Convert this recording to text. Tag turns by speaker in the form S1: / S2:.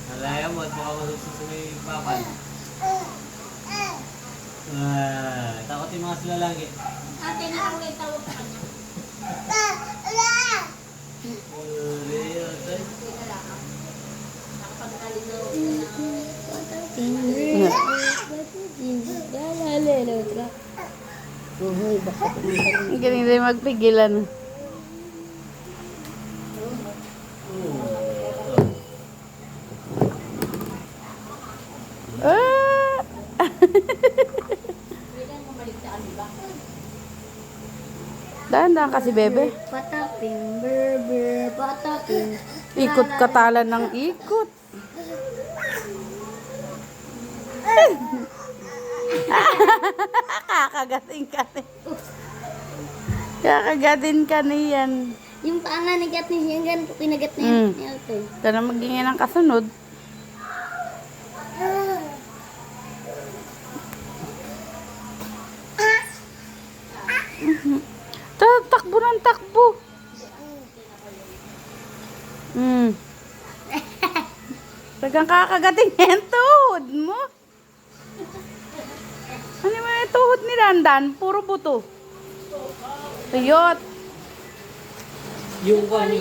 S1: Nalaya mo at baka masusunod sa may bakal. Takot yung mga sila lagi.
S2: Ate na lang may tawag sa kanya.
S1: Uli, atay.
S2: Hindi na lang. Nakapagdali na
S3: Ang galing rin magpigilan. Ah! Dahan-dahan kasi, bebe.
S2: pataping, berber, pataping.
S3: Ikot katalan ng ikot. Kakagating ka ni. Kakagatin ka niyan.
S2: Yung paa nga nagat niya, yung ganito kinagat niya. Ito.
S3: Ito na magingin ng kasunod. Takbo ng takbo. Tagang kakagating yan tuhod mo. Ano mo yung tuhod ni Randan? Puro buto. Tuyot.
S1: Yung kwan,